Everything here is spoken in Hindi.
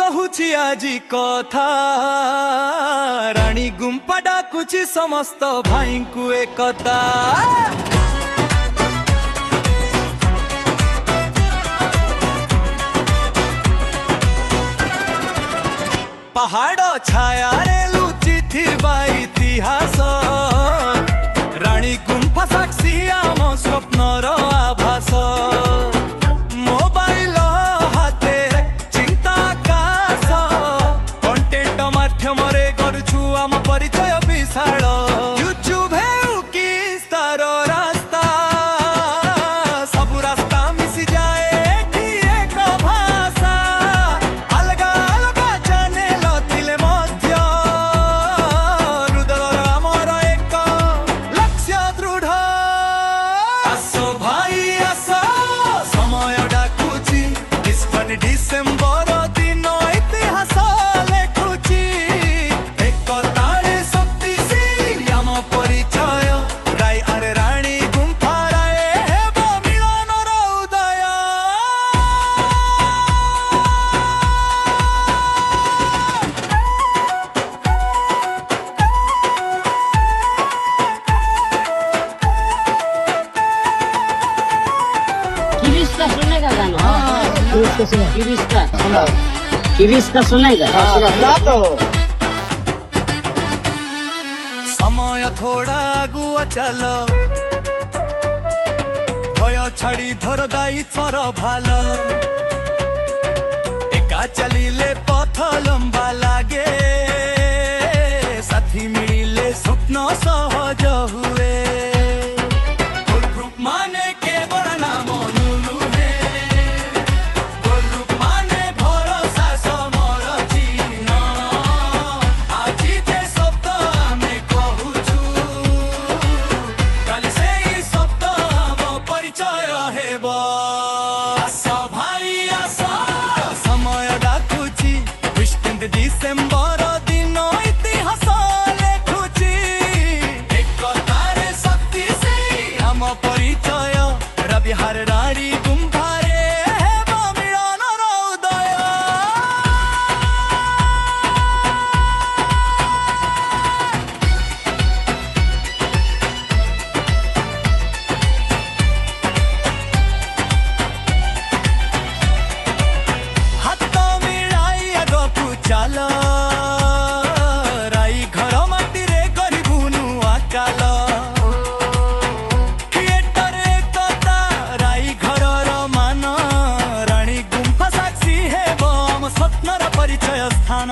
कहुची आजी कथा रानी गुंपा डाकुची समस्त भाई को एकता। पहाड़ छाया रे लुची थिबा इतिहास रानी गुंफा साक्षी आम स्वप्नर आभास। मोबाइल हाते चिंता आकाश कंटेंट माध्यम रे करूछु आम परिचय विशाल। यूट्यूब हेउ कि स्टार रास्ता सब रास्ता मिसी जाए एठी एक भाषा। अलगा अलगा चैनल थिले मध्य हृदय आमर एक लक्ष्य दृढ़। आसो भाई आसो समय डाकुची डिसेम्बर दिन इतिहास लेखुची। एकतारे शक्तिशाली आम परिचय राय आरे रानी गुंफा राय हेब मिलनर उदय। किरिस्का सुनेगा गाना? किरिस्का सुनेगा? समय थोड़ा आगुआ चल भय छाड़ी धर दायित्वर भाल। एका चलिले पथ लंबा लागे साथी मिलिले स्वप्न सहज हुए। ग्रुप माने के बड़ा नाम नुनुहे माने भरोसा समर चिन्ह। आजी ते शब्द आमे कहुछु काली सेई शब्द आम परिचय हेब। आस भाई आस समय डाकुची डिसेम्बर दिन इतिहास लेखुची। एकतारे शक्ति से आम परिचय रविहार रानी गुंफा रे हेब मिलनर उदय। हात मिलाई आगकु चाल राई घर माटी रे गरिबु नुआ काल। थिएटर एकता राई घरर मान रानी गुंफा साक्षी हेब आम स्वप्नर परिचय स्थान।